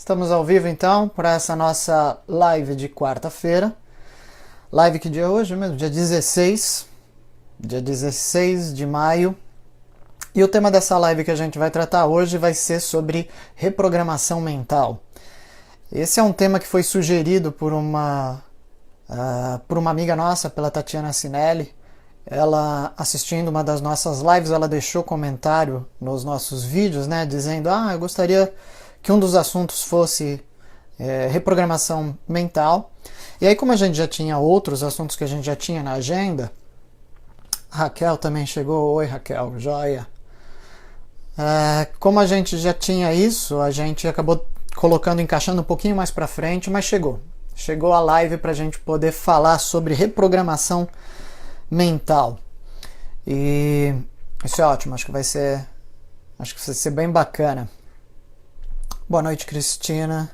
Estamos ao vivo então para essa nossa live de quarta-feira. Live que dia é hoje mesmo? Dia 16 de maio. E o tema dessa live que a gente vai tratar hoje vai ser sobre reprogramação mental. Esse é um tema que foi sugerido por uma amiga nossa, pela Tatiana Sinelli. Ela, assistindo uma das nossas lives, ela deixou comentário nos nossos vídeos, né, dizendo: eu gostaria que um dos assuntos fosse reprogramação mental. E aí, como a gente já tinha outros assuntos que a gente já tinha na agenda, a Raquel também chegou. Oi, Raquel, joia. Como a gente já tinha isso, a gente acabou encaixando um pouquinho mais pra frente, mas chegou a live pra gente poder falar sobre reprogramação mental. E isso é ótimo, acho que vai ser bem bacana. Boa noite, Cristina.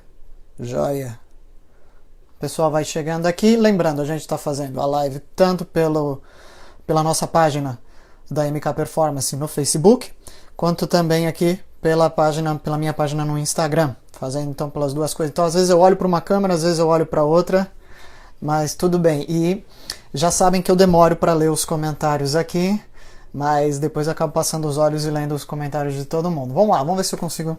Joia. O pessoal vai chegando aqui. Lembrando, a gente está fazendo a live tanto pela nossa página da MK Performance no Facebook, quanto também aqui pela minha página no Instagram. Fazendo então pelas duas coisas. Então, às vezes eu olho para uma câmera, às vezes eu olho para outra, mas tudo bem. E já sabem que eu demoro para ler os comentários aqui, mas depois eu acabo passando os olhos e lendo os comentários de todo mundo. Vamos lá, vamos ver se eu consigo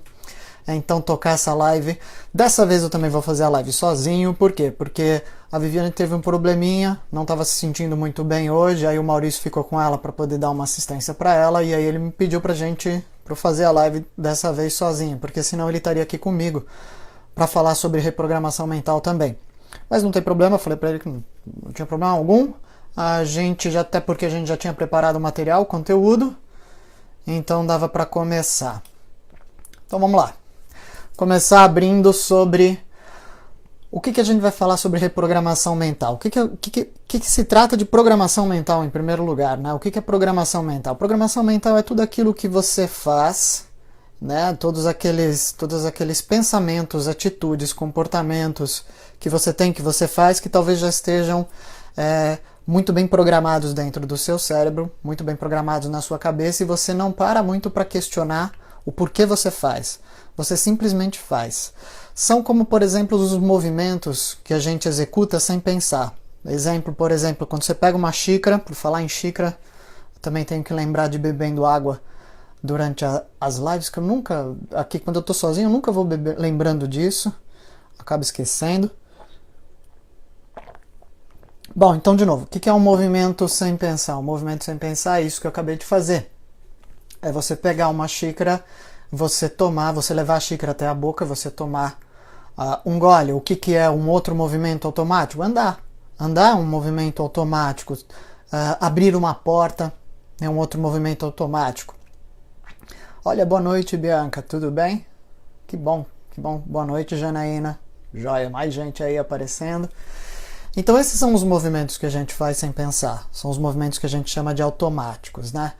então tocar essa live. Dessa vez eu também vou fazer a live sozinho. Por quê? Porque a Viviane teve um probleminha, não estava se sentindo muito bem hoje, aí o Maurício ficou com ela para poder dar uma assistência para ela, e aí ele me pediu para eu fazer a live dessa vez sozinho, porque senão ele estaria aqui comigo para falar sobre reprogramação mental também. Mas não tem problema, eu falei para ele que não tinha problema algum. Até porque a gente já tinha preparado o material, o conteúdo, então dava para começar. Então vamos lá. Começar abrindo sobre o que a gente vai falar sobre reprogramação mental. O que se trata de programação mental em primeiro lugar, né? O que é programação mental? Programação mental é tudo aquilo que você faz, né? Todos aqueles pensamentos, atitudes, comportamentos que você tem, que você faz, que talvez já estejam muito bem programados dentro do seu cérebro, muito bem programados na sua cabeça, e você não para muito para questionar o porquê você faz. Você simplesmente faz. São como, por exemplo, os movimentos que a gente executa sem pensar. Por exemplo, quando você pega uma xícara, por falar em xícara, também tenho que lembrar de bebendo água durante as lives, que eu nunca, aqui quando eu estou sozinho, eu nunca vou lembrando disso, acabo esquecendo. Bom, então de novo, o que é um movimento sem pensar? Um movimento sem pensar é isso que eu acabei de fazer. É você pegar uma xícara, você levar a xícara até a boca, você tomar um gole. O que é um outro movimento automático? Andar. Andar é um movimento automático. Abrir uma porta é um outro movimento automático. Olha, boa noite, Bianca, tudo bem? Que bom. Boa noite, Janaína. Joia, mais gente aí aparecendo. Então esses são os movimentos que a gente faz sem pensar. São os movimentos que a gente chama de automáticos, né?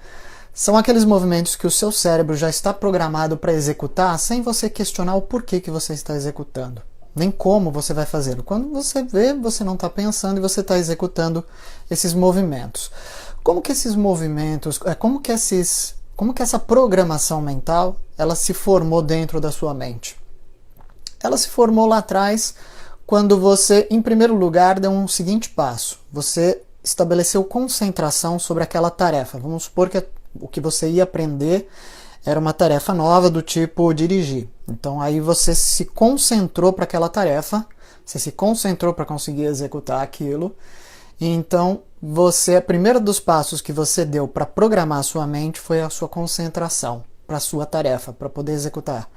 São aqueles movimentos que o seu cérebro já está programado para executar sem você questionar o porquê que você está executando, nem como você vai fazê-lo. Quando você vê, você não está pensando e você está executando esses movimentos. Como que esses movimentos, como que essa programação mental, ela se formou dentro da sua mente? Ela se formou lá atrás quando você, em primeiro lugar, deu um seguinte passo. Você estabeleceu concentração sobre aquela tarefa. Vamos supor que o que você ia aprender era uma tarefa nova do tipo dirigir. Então aí você se concentrou para aquela tarefa, você se concentrou para conseguir executar aquilo. E então o primeiro dos passos que você deu para programar a sua mente foi a sua concentração para a sua tarefa, para poder executar.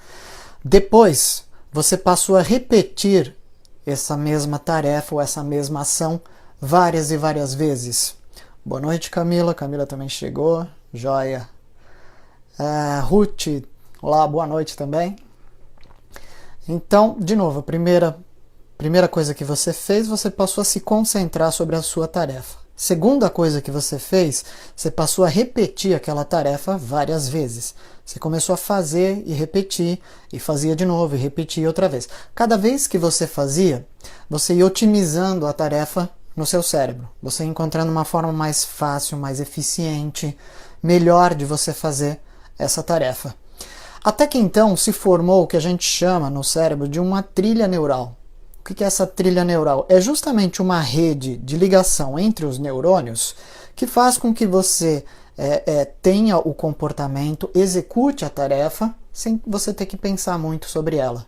Depois você passou a repetir essa mesma tarefa ou essa mesma ação várias e várias vezes. Boa noite, Camila. Camila também chegou. Joia. Ruth, olá, boa noite também. Então, de novo, a primeira coisa que você fez, você passou a se concentrar sobre a sua tarefa. Segunda coisa que você fez, você passou a repetir aquela tarefa várias vezes. Você começou a fazer e repetir, e fazia de novo, e repetia outra vez. Cada vez que você fazia, você ia otimizando a tarefa no seu cérebro. Você ia encontrando uma forma mais fácil, mais eficiente, melhor de você fazer essa tarefa. Até que então se formou o que a gente chama no cérebro de uma trilha neural. O que é essa trilha neural? É justamente uma rede de ligação entre os neurônios que faz com que você tenha o comportamento, execute a tarefa, sem você ter que pensar muito sobre ela.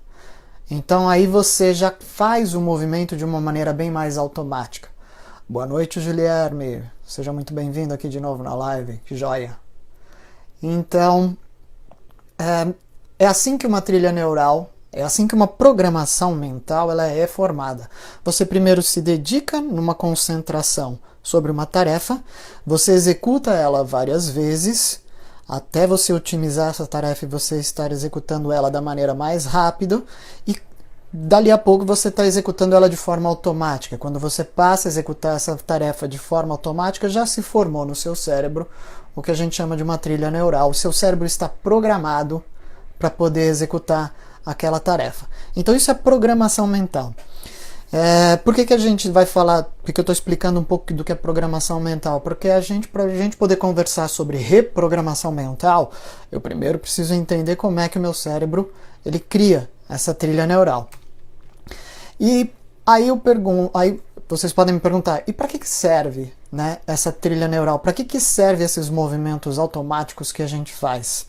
Então aí você já faz o movimento de uma maneira bem mais automática. Boa noite, Guilherme. Seja muito bem-vindo aqui de novo na live. Que joia. Então, é assim que uma trilha neural, é assim que uma programação mental ela é formada. Você primeiro se dedica numa concentração sobre uma tarefa, você executa ela várias vezes, até você otimizar essa tarefa e você estar executando ela da maneira mais rápida, e dali a pouco você está executando ela de forma automática. Quando você passa a executar essa tarefa de forma automática, já se formou no seu cérebro o que a gente chama de uma trilha neural. O seu cérebro está programado para poder executar aquela tarefa. Então isso é programação mental. Por que a gente vai falar, porque eu estou explicando um pouco do que é programação mental? Porque para a gente poder conversar sobre reprogramação mental, eu primeiro preciso entender como é que o meu cérebro ele cria essa trilha neural. E aí aí vocês podem me perguntar, e para que serve, né, essa trilha neural? Para que serve esses movimentos automáticos que a gente faz?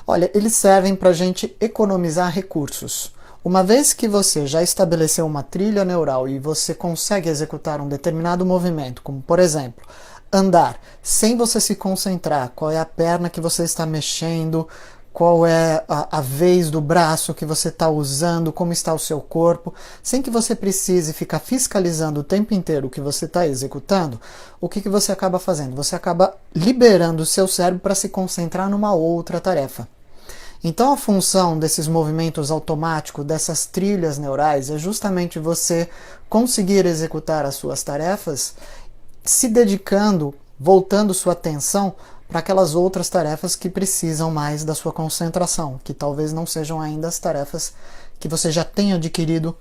Olha, eles servem para a gente economizar recursos. Uma vez que você já estabeleceu uma trilha neural e você consegue executar um determinado movimento, como por exemplo, andar, sem você se concentrar, qual é a perna que você está mexendo, qual é a vez do braço que você está usando, como está o seu corpo, sem que você precise ficar fiscalizando o tempo inteiro o que você está executando, o que você acaba fazendo? Você acaba liberando o seu cérebro para se concentrar numa outra tarefa. Então a função desses movimentos automáticos, dessas trilhas neurais, é justamente você conseguir executar as suas tarefas se dedicando, voltando sua atenção para aquelas outras tarefas que precisam mais da sua concentração, que talvez não sejam ainda as tarefas que você já tenha adquirido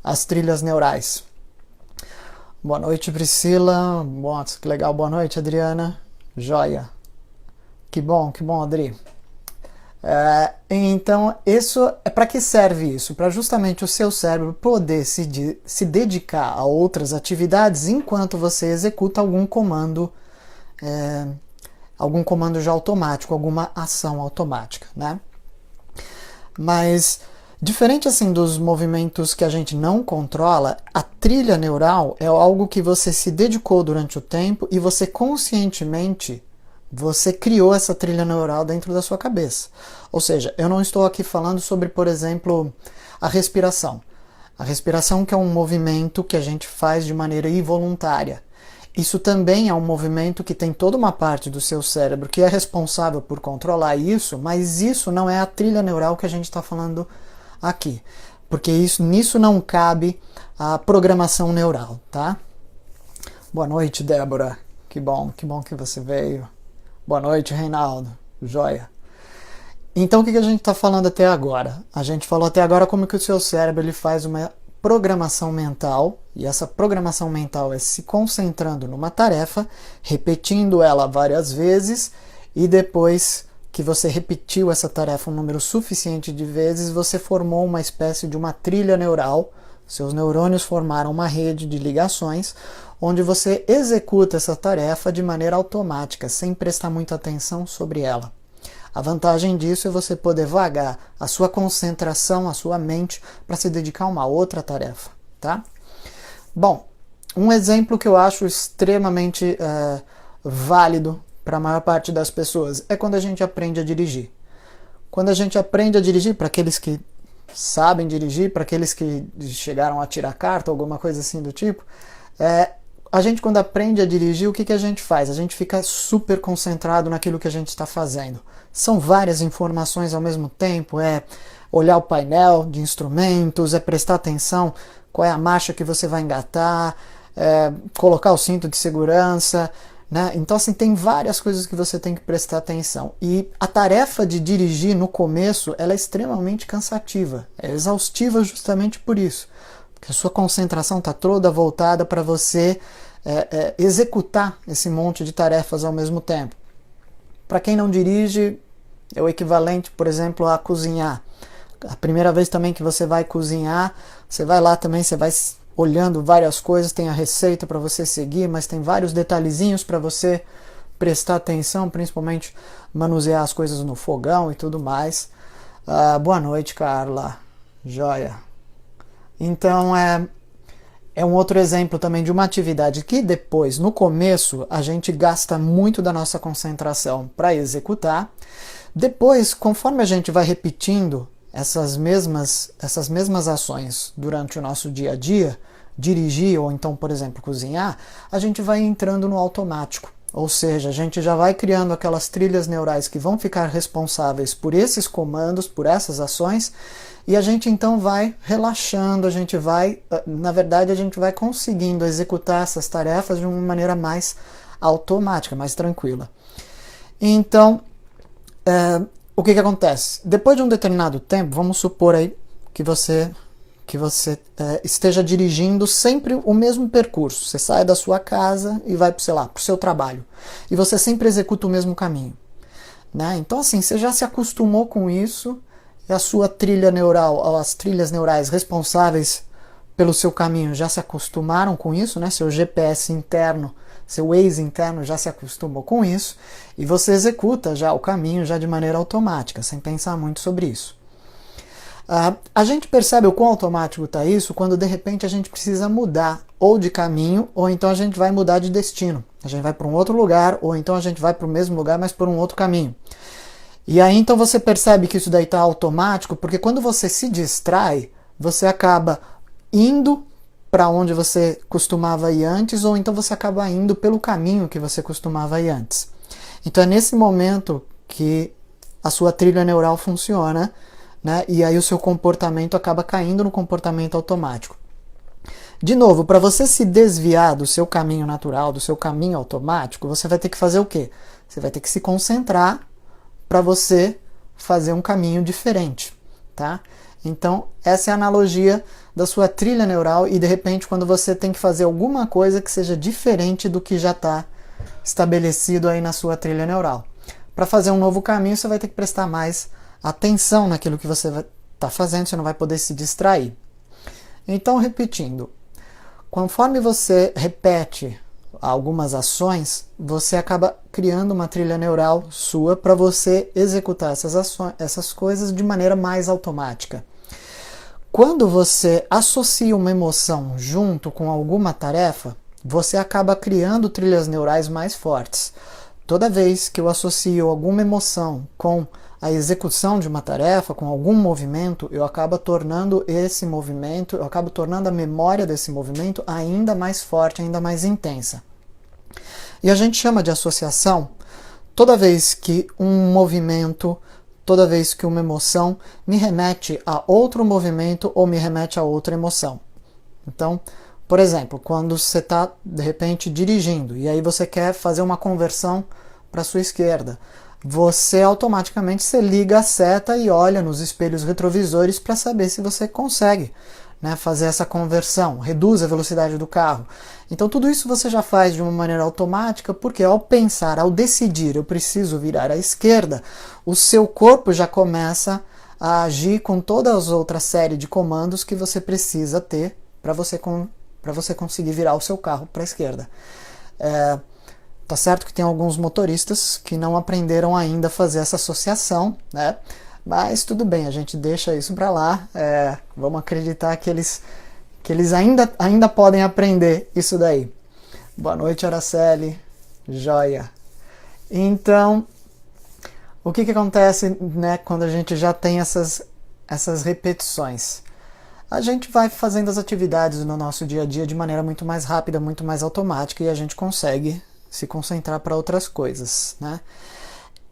as trilhas neurais. Boa noite, Priscila. Nossa, que legal. Boa noite, Adriana. Joia. Que bom, Adri. Então, isso para que serve isso? Para justamente o seu cérebro poder se dedicar a outras atividades enquanto você executa algum comando já automático, alguma ação automática, né? Mas, diferente assim dos movimentos que a gente não controla, a trilha neural é algo que você se dedicou durante o tempo e você conscientemente você criou essa trilha neural dentro da sua cabeça. Ou seja, eu não estou aqui falando sobre, por exemplo, a respiração. A respiração que é um movimento que a gente faz de maneira involuntária. Isso também é um movimento que tem toda uma parte do seu cérebro que é responsável por controlar isso, mas isso não é a trilha neural que a gente está falando aqui. Porque nisso não cabe a programação neural, tá? Boa noite, Débora. Que bom que você veio. Boa noite, Reinaldo. Joia. Então, o que a gente está falando até agora? A gente falou até agora como que o seu cérebro ele faz uma programação mental, e essa programação mental é se concentrando numa tarefa, repetindo ela várias vezes, e depois que você repetiu essa tarefa um número suficiente de vezes, você formou uma espécie de uma trilha neural, seus neurônios formaram uma rede de ligações, onde você executa essa tarefa de maneira automática, sem prestar muita atenção sobre ela. A vantagem disso é você poder vagar a sua concentração, a sua mente, para se dedicar a uma outra tarefa, tá? Bom, um exemplo que eu acho extremamente válido para a maior parte das pessoas é quando a gente aprende a dirigir. Quando a gente aprende a dirigir, para aqueles que sabem dirigir, para aqueles que chegaram a tirar carta, alguma coisa assim do tipo, a gente quando aprende a dirigir, o que a gente faz? A gente fica super concentrado naquilo que a gente está fazendo. São várias informações ao mesmo tempo, olhar o painel de instrumentos, prestar atenção qual é a marcha que você vai engatar, colocar o cinto de segurança, né? Então assim, tem várias coisas que você tem que prestar atenção. E a tarefa de dirigir no começo, ela é extremamente cansativa, é exaustiva justamente por isso. Porque a sua concentração está toda voltada para você executar esse monte de tarefas ao mesmo tempo. Para quem não dirige, É o equivalente, por exemplo, a cozinhar. A primeira vez também que você vai cozinhar, você vai lá também, você vai olhando várias coisas, tem a receita para você seguir, mas tem vários detalhezinhos para você prestar atenção, principalmente manusear as coisas no fogão e tudo mais. Boa noite, Carla. Joia. Então, é um outro exemplo também de uma atividade que depois, no começo, a gente gasta muito da nossa concentração para executar. Depois, conforme a gente vai repetindo essas mesmas ações durante o nosso dia a dia, dirigir ou então, por exemplo, cozinhar, a gente vai entrando no automático. Ou seja, a gente já vai criando aquelas trilhas neurais que vão ficar responsáveis por esses comandos, por essas ações, e a gente então vai relaxando, na verdade, a gente vai conseguindo executar essas tarefas de uma maneira mais automática, mais tranquila. Então, o que acontece? Depois de um determinado tempo, vamos supor aí que você esteja dirigindo sempre o mesmo percurso. Você sai da sua casa e vai, sei lá, para o seu trabalho. E você sempre executa o mesmo caminho. Né? Então, assim, você já se acostumou com isso, e a sua trilha neural, as trilhas neurais responsáveis pelo seu caminho já se acostumaram com isso, né? Seu GPS interno, seu Waze interno já se acostumou com isso, e você executa já o caminho já de maneira automática, sem pensar muito sobre isso. A gente percebe o quão automático está isso quando de repente a gente precisa mudar ou de caminho, ou então a gente vai mudar de destino. A gente vai para um outro lugar, ou então a gente vai para o mesmo lugar, mas por um outro caminho. E aí então você percebe que isso daí está automático, porque quando você se distrai, você acaba indo para onde você costumava ir antes, ou então você acaba indo pelo caminho que você costumava ir antes. Então é nesse momento que a sua trilha neural funciona, né? E aí o seu comportamento acaba caindo no comportamento automático. De novo, para você se desviar do seu caminho natural, do seu caminho automático, você vai ter que fazer o quê? Você vai ter que se concentrar para você fazer um caminho diferente, tá? Então, essa é a analogia da sua trilha neural e, de repente, quando você tem que fazer alguma coisa que seja diferente do que já está estabelecido aí na sua trilha neural. Para fazer um novo caminho, você vai ter que prestar mais atenção naquilo que você está fazendo, você não vai poder se distrair. Então, repetindo, conforme você repete algumas ações, você acaba criando uma trilha neural sua para você executar essas coisas de maneira mais automática. Quando você associa uma emoção junto com alguma tarefa, você acaba criando trilhas neurais mais fortes. Toda vez que eu associo alguma emoção com a execução de uma tarefa, com algum movimento, eu acabo tornando a memória desse movimento ainda mais forte, ainda mais intensa. E a gente chama de associação toda vez que um movimento, toda vez que uma emoção me remete a outro movimento ou me remete a outra emoção. Então, por exemplo, quando você está, de repente, dirigindo e aí você quer fazer uma conversão para a sua esquerda, você automaticamente liga a seta e olha nos espelhos retrovisores para saber se você consegue, né, fazer essa conversão, reduz a velocidade do carro. Então tudo isso você já faz de uma maneira automática, porque ao pensar, ao decidir, eu preciso virar à esquerda, o seu corpo já começa a agir com toda as outras série de comandos que você precisa ter para você conseguir virar o seu carro para a esquerda. Tá certo que tem alguns motoristas que não aprenderam ainda a fazer essa associação, né? Mas tudo bem, a gente deixa isso para lá. Vamos acreditar que eles ainda podem aprender isso daí. Boa noite, Araceli. Joia. Então, o que acontece, né, quando a gente já tem essas repetições? A gente vai fazendo as atividades no nosso dia a dia de maneira muito mais rápida, muito mais automática, e a gente consegue se concentrar para outras coisas, né?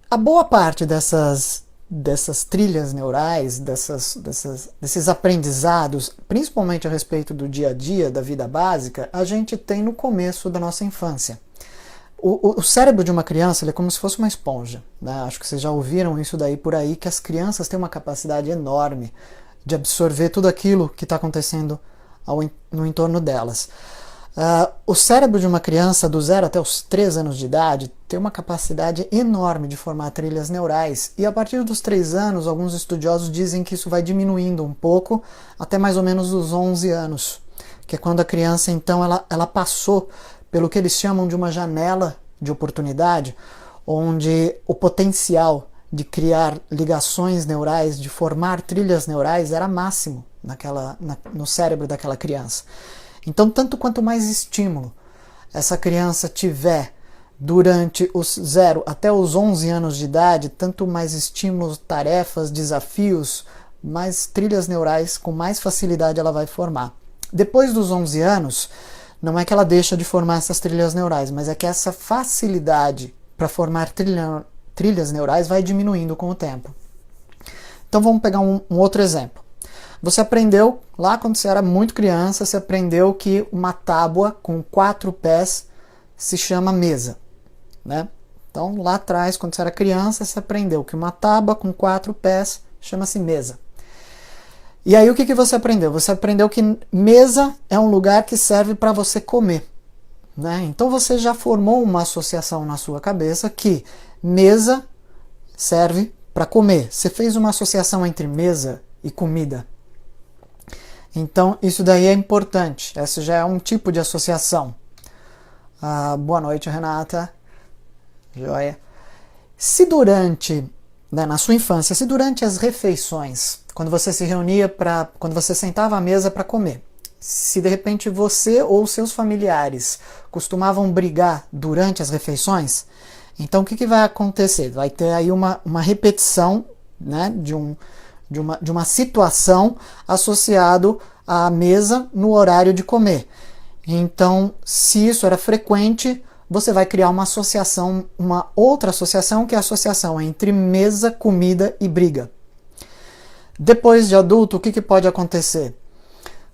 A boa parte dessas trilhas neurais, desses aprendizados, principalmente a respeito do dia a dia, da vida básica, a gente tem no começo da nossa infância. O cérebro de uma criança ele é como se fosse uma esponja, né? Acho que vocês já ouviram isso daí por aí, que as crianças têm uma capacidade enorme de absorver tudo aquilo que está acontecendo no entorno delas. O cérebro de uma criança do 0 até os 3 anos de idade tem uma capacidade enorme de formar trilhas neurais, e a partir dos 3 anos, alguns estudiosos dizem que isso vai diminuindo um pouco até mais ou menos os 11 anos, que é quando a criança então ela passou pelo que eles chamam de uma janela de oportunidade, onde o potencial de criar ligações neurais, de formar trilhas neurais era máximo no cérebro daquela criança. Então, tanto quanto mais estímulo essa criança tiver durante os 0 até os 11 anos de idade, tanto mais estímulos, tarefas, desafios, mais trilhas neurais, com mais facilidade ela vai formar. Depois dos 11 anos, não é que ela deixa de formar essas trilhas neurais, mas é que essa facilidade para formar trilhas neurais vai diminuindo com o tempo. Então vamos pegar um outro exemplo. Você aprendeu, lá quando você era muito criança, você aprendeu que uma tábua com 4 pés se chama mesa, né? Então lá atrás, quando você era criança, você aprendeu que uma tábua com 4 pés chama-se mesa. E aí o que você aprendeu? Você aprendeu que mesa é um lugar que serve para você comer, né? Então você já formou uma associação na sua cabeça que mesa serve para comer. Você fez uma associação entre mesa e comida. Então, isso daí é importante. Essa já é um tipo de associação. Boa noite, Renata. Joia. Se durante, na sua infância, se durante as refeições, quando você se reunia quando você sentava à mesa para comer, se de repente você ou seus familiares costumavam brigar durante as refeições, então o que vai acontecer? Vai ter aí uma repetição, né, de uma situação associado à mesa no horário de comer. Então, se isso era frequente, você vai criar uma associação, uma outra associação, que é a associação entre mesa, comida e briga. Depois de adulto, o que pode acontecer?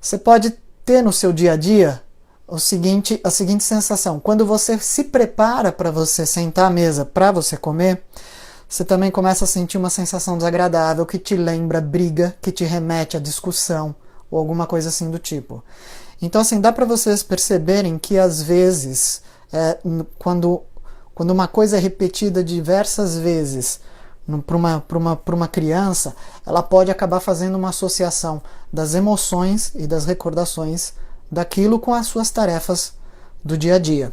Você pode ter no seu dia a dia a seguinte sensação. Quando você se prepara para você sentar à mesa para você comer, você também começa a sentir uma sensação desagradável que te lembra briga, que te remete à discussão ou alguma coisa assim do tipo. Então, assim, dá para vocês perceberem que às vezes, quando uma coisa é repetida diversas vezes para uma criança, ela pode acabar fazendo uma associação das emoções e das recordações daquilo com as suas tarefas do dia a dia.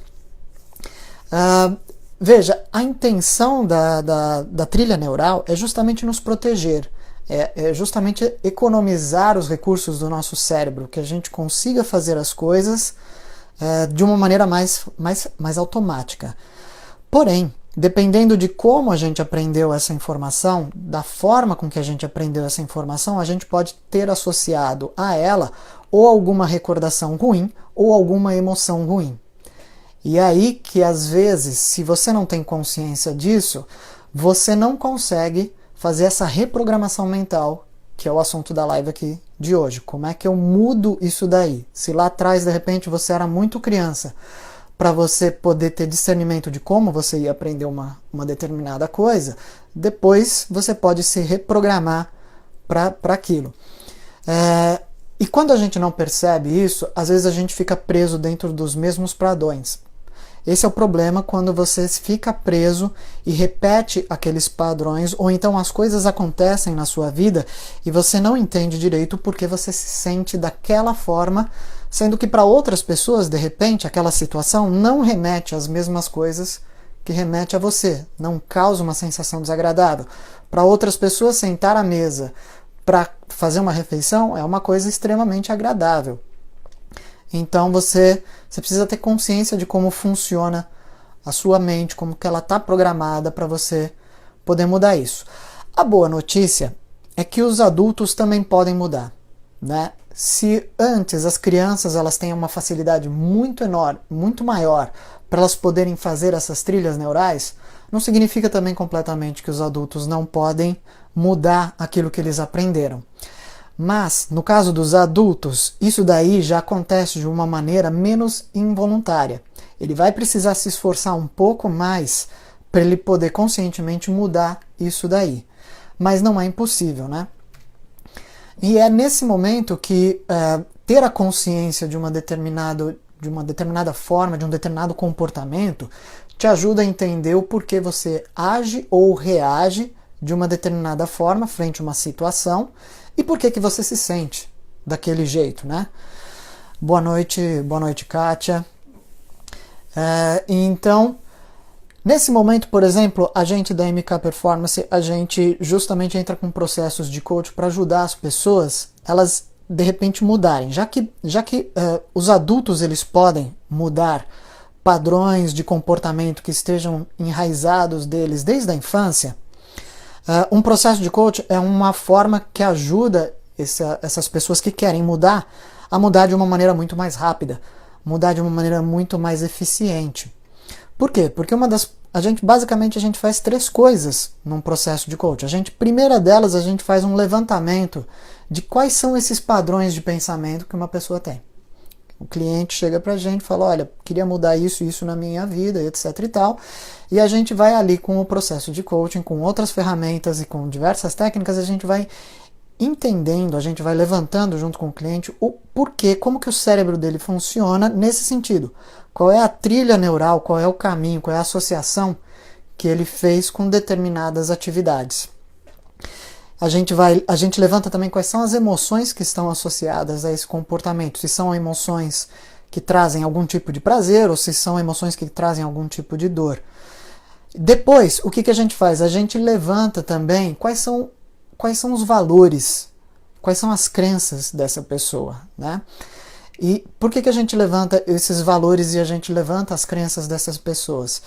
Veja, a intenção da trilha neural é justamente nos proteger, é justamente economizar os recursos do nosso cérebro, que a gente consiga fazer as coisas de uma maneira mais automática. Porém, dependendo de como a gente aprendeu essa informação, da forma com que a gente aprendeu essa informação, a gente pode ter associado a ela ou alguma recordação ruim ou alguma emoção ruim. E aí que às vezes, se você não tem consciência disso, você não consegue fazer essa reprogramação mental, que é o assunto da live aqui de hoje. Como é que eu mudo isso daí? Se lá atrás, de repente, você era muito criança, para você poder ter discernimento de como você ia aprender uma determinada coisa, depois você pode se reprogramar para aquilo. E quando a gente não percebe isso, às vezes a gente fica preso dentro dos mesmos padrões. Esse é o problema quando você fica preso e repete aqueles padrões, ou então as coisas acontecem na sua vida e você não entende direito porque você se sente daquela forma, sendo que para outras pessoas, de repente, aquela situação não remete às mesmas coisas que remete a você, não causa uma sensação desagradável. Para outras pessoas, sentar à mesa para fazer uma refeição é uma coisa extremamente agradável. Então você precisa ter consciência de como funciona a sua mente, como que ela está programada para você poder mudar isso. A boa notícia é que os adultos também podem mudar, né? Se antes as crianças elas têm uma facilidade muito enorme, muito maior para elas poderem fazer essas trilhas neurais, não significa também completamente que os adultos não podem mudar aquilo que eles aprenderam. Mas, no caso dos adultos, isso daí já acontece de uma maneira menos involuntária. Ele vai precisar se esforçar um pouco mais para ele poder conscientemente mudar isso daí. Mas não é impossível, né? E é nesse momento que ter a consciência de uma determinada de uma determinada forma, de um determinado comportamento, te ajuda a entender o porquê você age ou reage de uma determinada forma frente a uma situação e por que você se sente daquele jeito, né? Boa noite, Kátia. Então, nesse momento, por exemplo, a gente da MK Performance, a gente justamente entra com processos de coach para ajudar as pessoas, elas de repente mudarem. Já que os adultos eles podem mudar padrões de comportamento que estejam enraizados deles desde a infância, um processo de coach é uma forma que ajuda essas pessoas que querem mudar a mudar de uma maneira muito mais rápida, mudar de uma maneira muito mais eficiente. Por quê? Porque basicamente a gente faz 3 coisas num processo de coach. Primeira delas, a gente faz um levantamento de quais são esses padrões de pensamento que uma pessoa tem. O cliente chega pra gente e fala, olha, queria mudar isso e isso na minha vida, etc e tal. E a gente vai ali com o processo de coaching, com outras ferramentas e com diversas técnicas, a gente vai entendendo, a gente vai levantando junto com o cliente o porquê, como que o cérebro dele funciona nesse sentido. Qual é a trilha neural, qual é o caminho, qual é a associação que ele fez com determinadas atividades. A gente levanta também quais são as emoções que estão associadas a esse comportamento, se são emoções que trazem algum tipo de prazer ou se são emoções que trazem algum tipo de dor. Depois, o que a gente faz? A gente levanta também quais são os valores, quais são as crenças dessa pessoa, né? E por que a gente levanta esses valores e a gente levanta as crenças dessas pessoas?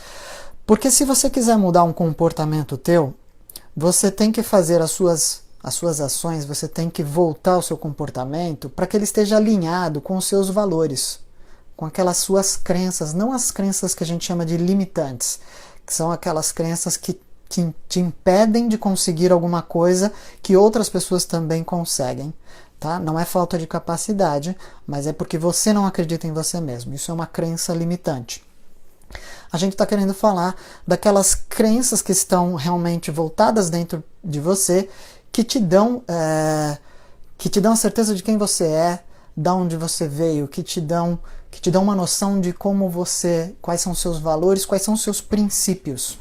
Porque se você quiser mudar um comportamento teu, você tem que fazer as suas ações, você tem que voltar o seu comportamento para que ele esteja alinhado com os seus valores, com aquelas suas crenças, não as crenças que a gente chama de limitantes, que são aquelas crenças que te impedem de conseguir alguma coisa que outras pessoas também conseguem. Tá? Não é falta de capacidade, mas é porque você não acredita em você mesmo. Isso é uma crença limitante. A gente está querendo falar daquelas crenças que estão realmente voltadas dentro de você, que te dão a certeza de quem você é, de onde você veio, que te dão uma noção de quais são os seus valores, quais são os seus princípios.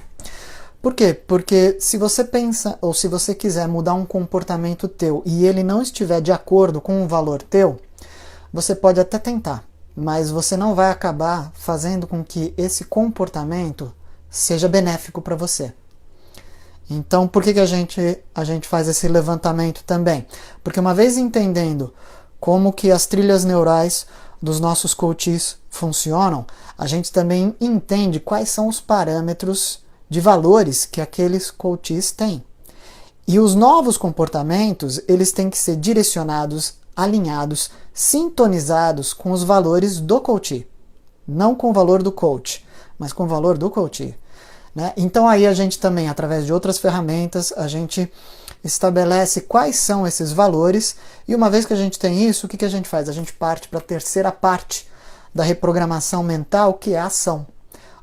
Por quê? Porque se você pensa, ou se você quiser mudar um comportamento teu e ele não estiver de acordo com um valor teu, você pode até tentar, mas você não vai acabar fazendo com que esse comportamento seja benéfico para você. Então, por que a gente faz esse levantamento também? Porque uma vez entendendo como que as trilhas neurais dos nossos coaches funcionam, a gente também entende quais são os parâmetros de valores que aqueles coaches têm. E os novos comportamentos, eles têm que ser direcionados, alinhados, sintonizados com os valores do coach. Não com o valor do coach, mas com o valor do coach. Né? Então aí a gente também, através de outras ferramentas, a gente estabelece quais são esses valores e uma vez que a gente tem isso, o que a gente faz? A gente parte para a terceira parte da reprogramação mental, que é a ação.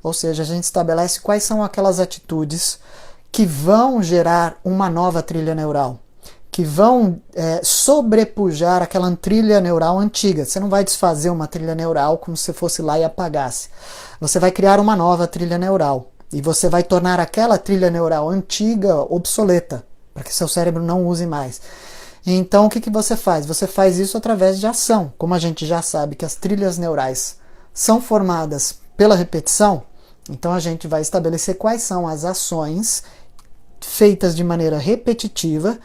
Ou seja, a gente estabelece quais são aquelas atitudes que vão gerar uma nova trilha neural, que vão sobrepujar aquela trilha neural antiga. Você não vai desfazer uma trilha neural como se fosse lá e apagasse. Você vai criar uma nova trilha neural e você vai tornar aquela trilha neural antiga obsoleta, para que seu cérebro não use mais. Então o que você faz? Você faz isso através de ação. Como a gente já sabe que as trilhas neurais são formadas pela repetição, então a gente vai estabelecer quais são as ações feitas de maneira repetitiva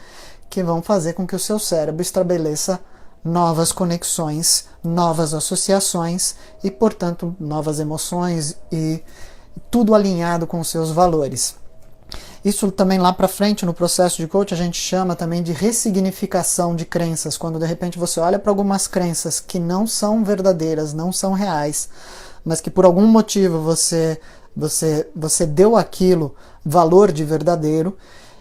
que vão fazer com que o seu cérebro estabeleça novas conexões, novas associações e, portanto, novas emoções e tudo alinhado com os seus valores. Isso também lá para frente no processo de coach a gente chama também de ressignificação de crenças, quando de repente você olha para algumas crenças que não são verdadeiras, não são reais, mas que por algum motivo você deu aquilo valor de verdadeiro,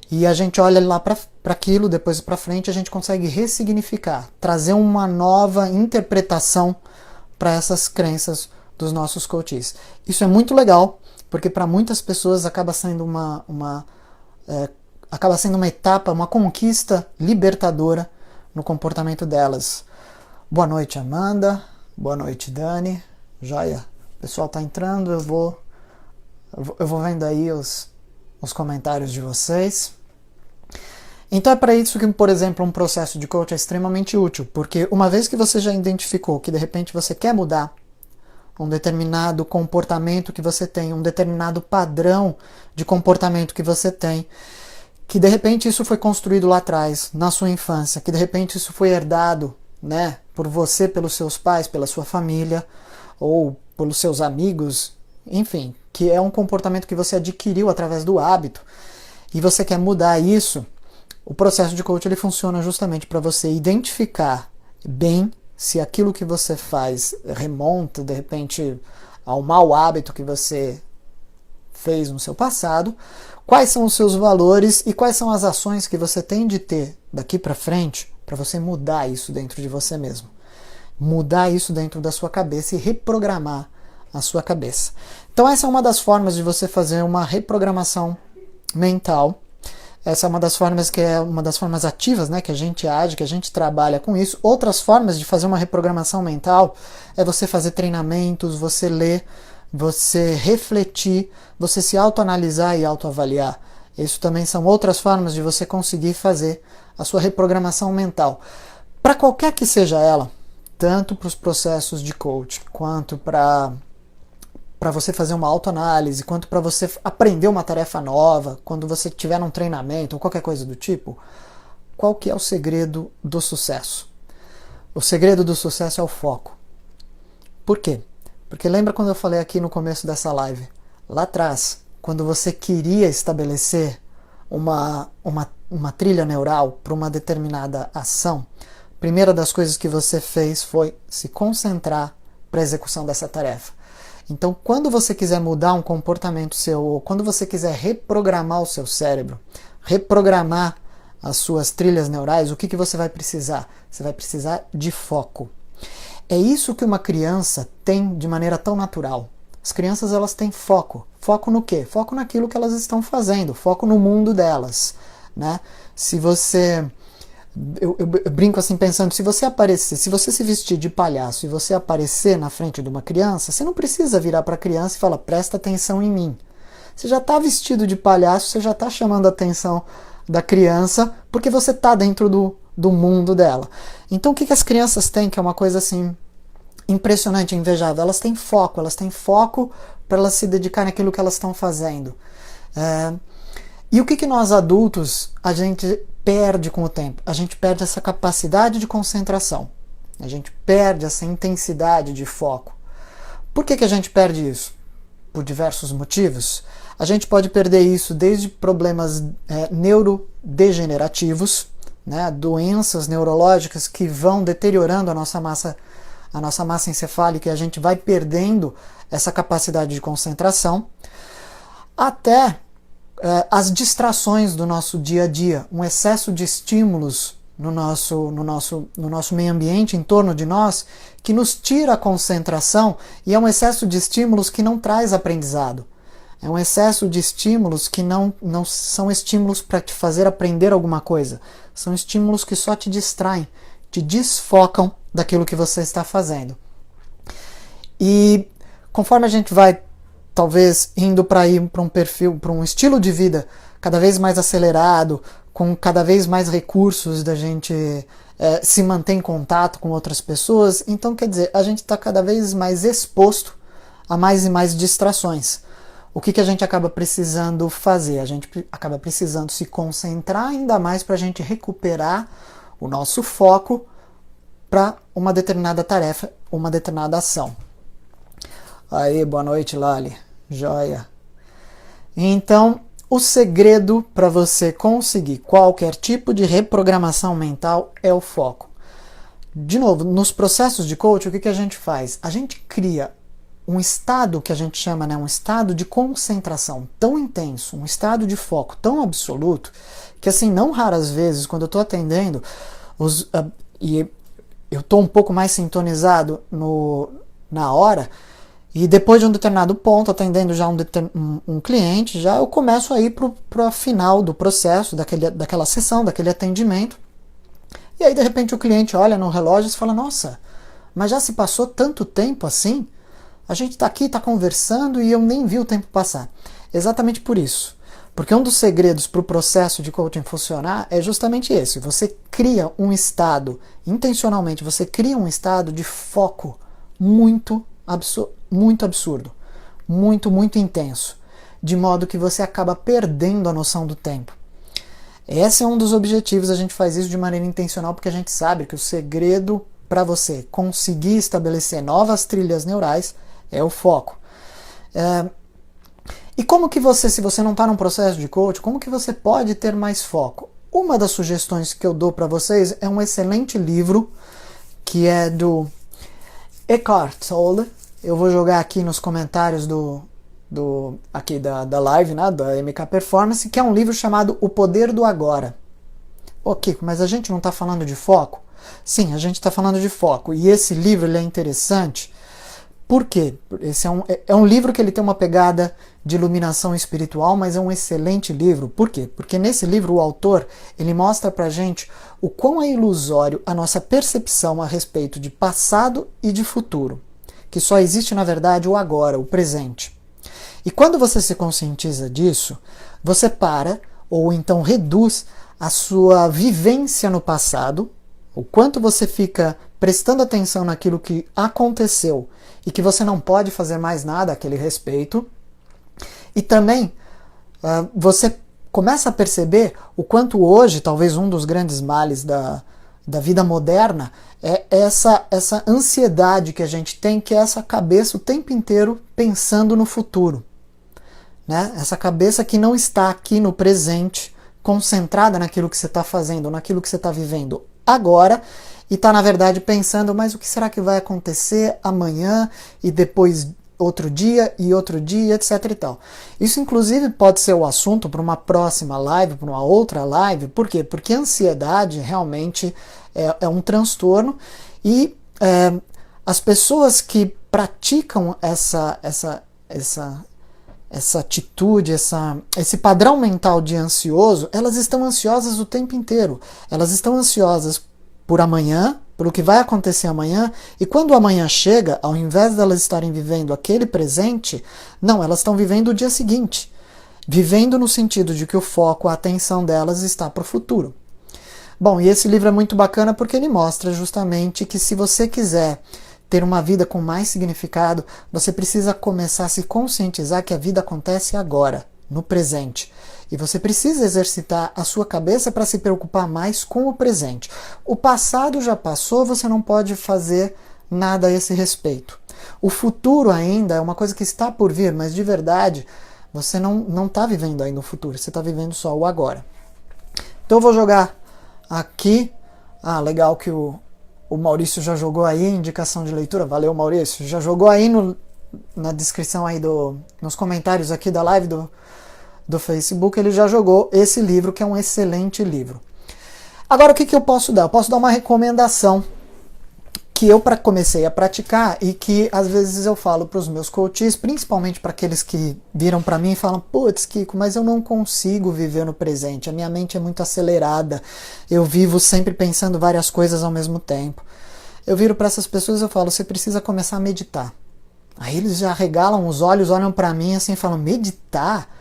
e a gente olha lá para aquilo, depois para frente a gente consegue ressignificar, trazer uma nova interpretação para essas crenças dos nossos coaches. Isso é muito legal, porque para muitas pessoas acaba sendo uma etapa, uma conquista libertadora no comportamento delas. Boa noite, Amanda. Boa noite, Dani. Joia? O pessoal tá entrando, eu vou vendo aí os comentários de vocês. Então é para isso que, por exemplo, um processo de coach é extremamente útil, porque uma vez que você já identificou que de repente você quer mudar um determinado comportamento que você tem, um determinado padrão de comportamento que você tem, que de repente isso foi construído lá atrás, na sua infância, que de repente isso foi herdado, né, por você, pelos seus pais, pela sua família, ou pelos seus amigos, enfim, que é um comportamento que você adquiriu através do hábito, e você quer mudar isso. O processo de coach ele funciona justamente para você identificar bem se aquilo que você faz remonta, de repente, ao mau hábito que você fez no seu passado, quais são os seus valores e quais são as ações que você tem de ter daqui para frente para você mudar isso dentro de você mesmo. Mudar isso dentro da sua cabeça e reprogramar a sua cabeça. Então essa é uma das formas de você fazer uma reprogramação mental. Essa é uma das formas ativas, né, que a gente age, que a gente trabalha com isso. Outras formas de fazer uma reprogramação mental é você fazer treinamentos, você ler, você refletir, você se autoanalisar e autoavaliar. Isso também são outras formas de você conseguir fazer a sua reprogramação mental. Para qualquer que seja ela, tanto para os processos de coach, quanto para você fazer uma autoanálise, quanto para você aprender uma tarefa nova, quando você estiver num treinamento ou qualquer coisa do tipo, qual que é o segredo do sucesso? O segredo do sucesso é o foco. Por quê? Porque lembra quando eu falei aqui no começo dessa live? Lá atrás, quando você queria estabelecer uma trilha neural para uma determinada ação, a primeira das coisas que você fez foi se concentrar para a execução dessa tarefa. Então, quando você quiser mudar um comportamento seu, ou quando você quiser reprogramar o seu cérebro, reprogramar as suas trilhas neurais, o que você vai precisar? Você vai precisar de foco. É isso que uma criança tem de maneira tão natural. As crianças, elas têm foco. Foco no quê? Foco naquilo que elas estão fazendo, foco no mundo delas, né? Se você... Eu brinco assim pensando, se você se vestir de palhaço e você aparecer na frente de uma criança, você não precisa virar para a criança e falar, presta atenção em mim. Você já está vestido de palhaço, você já está chamando a atenção da criança, porque você está dentro do mundo dela. Então o que as crianças têm, que é uma coisa assim impressionante, invejável? Elas têm foco para elas se dedicarem àquilo que elas estão fazendo. E o que nós adultos, a gente perde com o tempo? A gente perde essa capacidade de concentração. A gente perde essa intensidade de foco. Por que a gente perde isso? Por diversos motivos. A gente pode perder isso desde problemas neurodegenerativos, né, doenças neurológicas que vão deteriorando a nossa massa encefálica e a gente vai perdendo essa capacidade de concentração, até as distrações do nosso dia a dia, um excesso de estímulos no nosso meio ambiente, em torno de nós, que nos tira a concentração, e é um excesso de estímulos que não traz aprendizado. É um excesso de estímulos que não são estímulos para te fazer aprender alguma coisa. São estímulos que só te distraem, te desfocam daquilo que você está fazendo. E conforme a gente vai talvez indo para um perfil, para um estilo de vida cada vez mais acelerado, com cada vez mais recursos da gente se manter em contato com outras pessoas, então quer dizer, a gente está cada vez mais exposto a mais e mais distrações. O que a gente acaba precisando fazer? A gente acaba precisando se concentrar ainda mais para a gente recuperar o nosso foco para uma determinada tarefa, uma determinada ação. Aí, boa noite, Lali. Joia. Então, o segredo para você conseguir qualquer tipo de reprogramação mental é o foco. De novo, nos processos de coaching, o que a gente faz? A gente cria um estado que a gente chama, né, um estado de concentração tão intenso, um estado de foco tão absoluto, que assim, não raras vezes, quando eu estou atendendo, e eu estou um pouco mais sintonizado na hora, e depois de um determinado ponto, atendendo já um cliente, já eu começo a ir para o final do processo, daquela sessão, daquele atendimento. E aí, de repente, o cliente olha no relógio e fala, nossa, mas já se passou tanto tempo assim? A gente está aqui, está conversando e eu nem vi o tempo passar. Exatamente por isso. Porque um dos segredos para o processo de coaching funcionar é justamente esse. Você cria um estado, intencionalmente, você cria um estado de foco muito absurdo, muito intenso, de modo que você acaba perdendo a noção do tempo. Esse é um dos objetivos, a gente faz isso de maneira intencional porque a gente sabe que o segredo para você conseguir estabelecer novas trilhas neurais é o foco. E como que você, se você não está num processo de coach, como que você pode ter mais foco? Uma das sugestões que eu dou para vocês é um excelente livro que é do Eckhart Tolle. Eu vou jogar aqui nos comentários aqui da live, né, da MK Performance, que é um livro chamado O Poder do Agora. Ô Kiko, mas a gente não está falando de foco? Sim, a gente está falando de foco. E esse livro ele é interessante. Por quê? Esse é um livro que ele tem uma pegada de iluminação espiritual, mas é um excelente livro. Por quê? Porque nesse livro o autor ele mostra pra gente o quão é ilusório a nossa percepção a respeito de passado e de futuro. Que só existe, na verdade, o agora, o presente. E quando você se conscientiza disso, você para, ou então reduz a sua vivência no passado, o quanto você fica prestando atenção naquilo que aconteceu e que você não pode fazer mais nada a aquele respeito. E também você começa a perceber o quanto hoje, talvez um dos grandes males da vida moderna, é essa ansiedade que a gente tem, que é essa cabeça o tempo inteiro pensando no futuro. Né? Essa cabeça que não está aqui no presente, concentrada naquilo que você está fazendo, naquilo que você está vivendo agora, e está, na verdade, pensando, mas o que será que vai acontecer amanhã e depois outro dia, etc e tal. Isso, inclusive, pode ser o assunto para uma próxima live, para uma outra live. Por quê? Porque a ansiedade realmente é um transtorno e as pessoas que praticam essa atitude, esse padrão mental de ansioso, elas estão ansiosas o tempo inteiro. Elas estão ansiosas por amanhã, pelo que vai acontecer amanhã, e quando o amanhã chega, ao invés de elas estarem vivendo aquele presente, não, elas estão vivendo o dia seguinte. Vivendo no sentido de que o foco, a atenção delas está para o futuro. Bom, e esse livro é muito bacana porque ele mostra justamente que se você quiser ter uma vida com mais significado, você precisa começar a se conscientizar que a vida acontece agora, no presente. E você precisa exercitar a sua cabeça para se preocupar mais com o presente. O passado já passou, você não pode fazer nada a esse respeito. O futuro ainda é uma coisa que está por vir, mas de verdade, você não está vivendo ainda o futuro, você está vivendo só o agora. Então eu vou jogar aqui. Ah, legal que o Maurício já jogou aí a indicação de leitura. Valeu, Maurício. Já jogou aí na descrição aí nos comentários aqui da live do Facebook, ele já jogou esse livro, que é um excelente livro. Agora, o que eu posso dar? Eu posso dar uma recomendação que eu comecei a praticar e que às vezes eu falo para os meus coaches, principalmente para aqueles que viram para mim e falam: putz, Kiko, mas eu não consigo viver no presente, a minha mente é muito acelerada, eu vivo sempre pensando várias coisas ao mesmo tempo. Eu viro para essas pessoas e eu falo: você precisa começar a meditar. Aí eles já regalam os olhos, olham para mim assim e falam: meditar?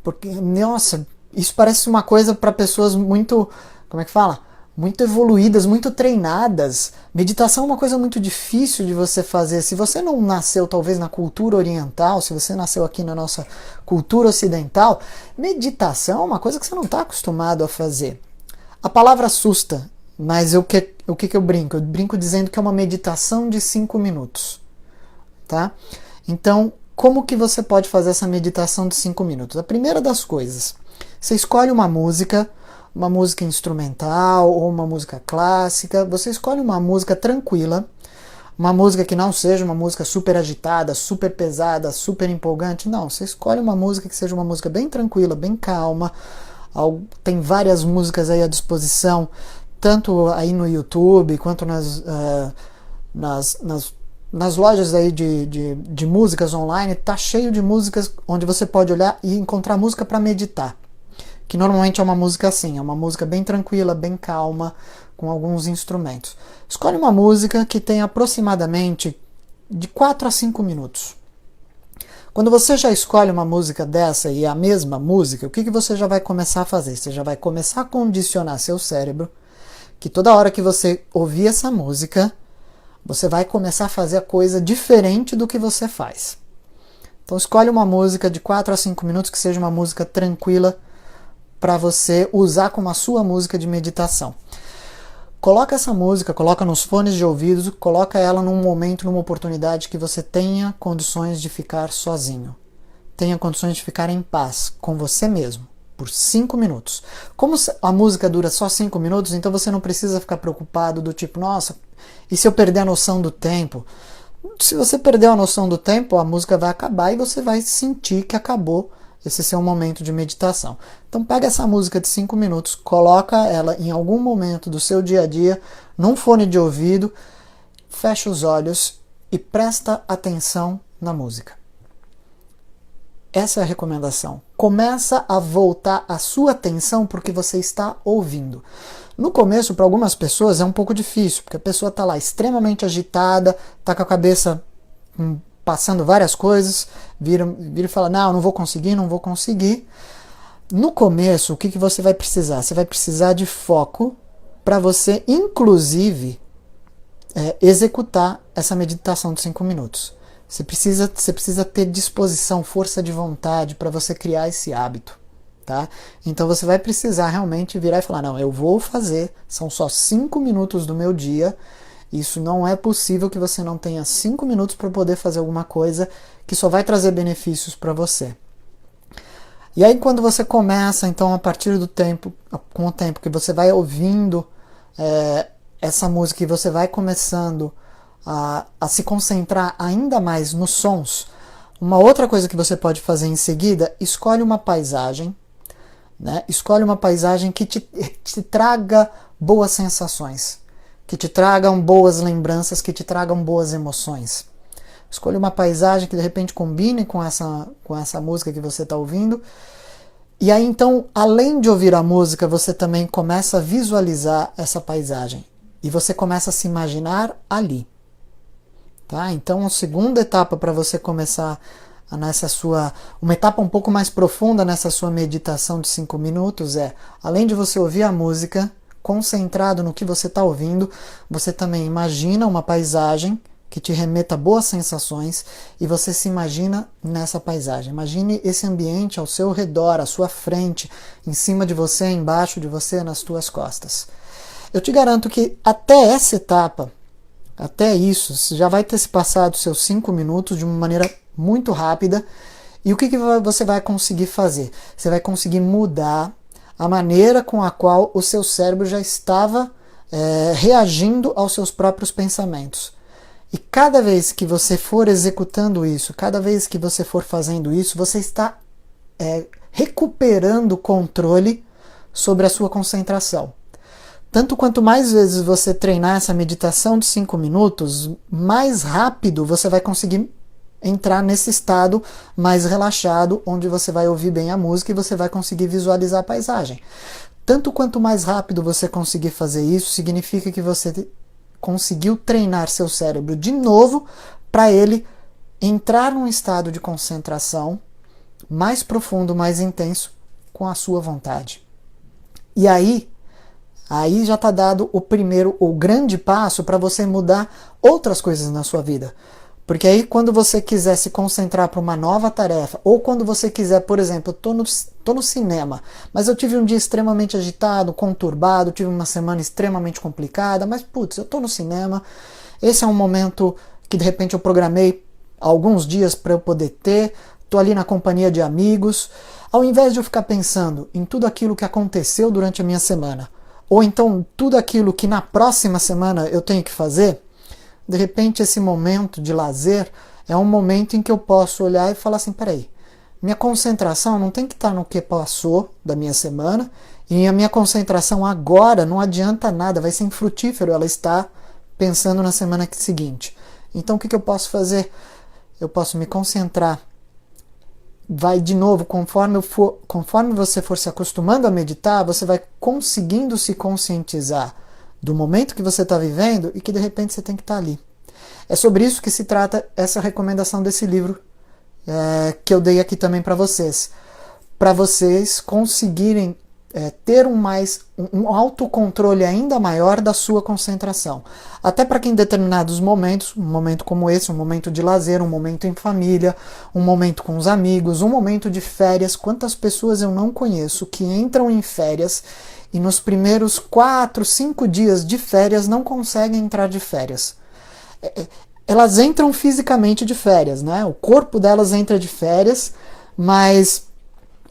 Porque, nossa, isso parece uma coisa para pessoas muito, como é que fala? Muito evoluídas, muito treinadas. Meditação é uma coisa muito difícil de você fazer. Se você não nasceu talvez na cultura oriental, se você nasceu aqui na nossa cultura ocidental, meditação é uma coisa que você não está acostumado a fazer. A palavra assusta, mas o que eu brinco? Eu brinco dizendo que é uma meditação de 5 minutos. Tá? Então, como que você pode fazer essa meditação de 5 minutos? A primeira das coisas, você escolhe uma música instrumental ou uma música clássica, você escolhe uma música tranquila, uma música que não seja uma música super agitada, super pesada, super empolgante, não, você escolhe uma música que seja uma música bem tranquila, bem calma. Tem várias músicas aí à disposição, tanto aí no YouTube, quanto nas lojas aí de músicas online, tá cheio de músicas onde você pode olhar e encontrar música para meditar. Que normalmente é uma música assim, é uma música bem tranquila, bem calma, com alguns instrumentos. Escolhe uma música que tenha aproximadamente de 4 a 5 minutos. Quando você já escolhe uma música dessa e a mesma música, o que você já vai começar a fazer? Você já vai começar a condicionar seu cérebro que toda hora que você ouvir essa música, você vai começar a fazer a coisa diferente do que você faz. Então escolhe uma música de 4 a 5 minutos que seja uma música tranquila para você usar como a sua música de meditação. Coloca essa música, coloca nos fones de ouvido, coloca ela num momento, numa oportunidade que você tenha condições de ficar sozinho. Tenha condições de ficar em paz com você mesmo, por 5 minutos. Como a música dura só 5 minutos, então você não precisa ficar preocupado do tipo, nossa, e se eu perder a noção do tempo? Se você perder a noção do tempo, a música vai acabar e você vai sentir que acabou esse seu momento de meditação. Então pega essa música de 5 minutos, coloca ela em algum momento do seu dia a dia, num fone de ouvido, fecha os olhos e presta atenção na música. Essa é a recomendação. Começa a voltar a sua atenção para o que você está ouvindo. No começo, para algumas pessoas, é um pouco difícil, porque a pessoa está lá extremamente agitada, está com a cabeça passando várias coisas, vira e fala, não vou conseguir. No começo, o que você vai precisar? Você vai precisar de foco para você, inclusive, executar essa meditação de 5 minutos. Você precisa ter disposição, força de vontade para você criar esse hábito. Tá? Então você vai precisar realmente virar e falar, não, eu vou fazer, são só 5 minutos do meu dia. Isso não é possível que você não tenha 5 minutos para poder fazer alguma coisa que só vai trazer benefícios para você. E aí quando você começa, então a partir do tempo, com o tempo que você vai ouvindo essa música e você vai começando a se concentrar ainda mais nos sons, uma outra coisa que você pode fazer em seguida, escolhe uma paisagem, né? Escolhe uma paisagem que te traga boas sensações, que te tragam boas lembranças, que te tragam boas emoções. Escolha uma paisagem que de repente combine com essa música que você está ouvindo. E aí então, além de ouvir a música, você também começa a visualizar essa paisagem. E você começa a se imaginar ali. Tá? Então a segunda etapa para você começar uma etapa um pouco mais profunda nessa sua meditação de 5 minutos além de você ouvir a música, concentrado no que você está ouvindo, você também imagina uma paisagem que te remeta boas sensações e você se imagina nessa paisagem. Imagine esse ambiente ao seu redor, à sua frente, em cima de você, embaixo de você, nas tuas costas. Eu te garanto que até essa etapa, até isso, você já vai ter se passado seus 5 minutos de uma maneira muito rápida. E o que você vai conseguir fazer? Você vai conseguir mudar a maneira com a qual o seu cérebro já estava reagindo aos seus próprios pensamentos. E cada vez que você for executando isso, cada vez que você for fazendo isso, você está recuperando o controle sobre a sua concentração. Tanto quanto mais vezes você treinar essa meditação de 5 minutos, mais rápido você vai conseguir entrar nesse estado mais relaxado, onde você vai ouvir bem a música e você vai conseguir visualizar a paisagem. Tanto quanto mais rápido você conseguir fazer isso, significa que você conseguiu treinar seu cérebro de novo para ele entrar num estado de concentração mais profundo, mais intenso, com a sua vontade. E aí já está dado o grande passo para você mudar outras coisas na sua vida. Porque aí quando você quiser se concentrar para uma nova tarefa, ou quando você quiser, por exemplo, eu tô no cinema, mas eu tive um dia extremamente agitado, conturbado, tive uma semana extremamente complicada, mas putz, eu tô no cinema, esse é um momento que de repente eu programei alguns dias para eu poder ter, tô ali na companhia de amigos, ao invés de eu ficar pensando em tudo aquilo que aconteceu durante a minha semana, ou então tudo aquilo que na próxima semana eu tenho que fazer, de repente esse momento de lazer é um momento em que eu posso olhar e falar assim, peraí, minha concentração não tem que estar no que passou da minha semana, e a minha concentração agora não adianta nada, vai ser infrutífero ela estar pensando na semana seguinte. Então o que eu posso fazer? Eu posso me concentrar. Vai de novo, conforme você for se acostumando a meditar, você vai conseguindo se conscientizar do momento que você está vivendo e que de repente você tem que estar ali. É sobre isso que se trata essa recomendação desse livro que eu dei aqui também para vocês conseguirem ter um autocontrole ainda maior da sua concentração. Até para que em determinados momentos, um momento como esse, um momento de lazer, um momento em família, um momento com os amigos, um momento de férias, quantas pessoas eu não conheço que entram em férias e nos primeiros 4, 5 dias de férias não conseguem entrar de férias. Elas entram fisicamente de férias, né? O corpo delas entra de férias, mas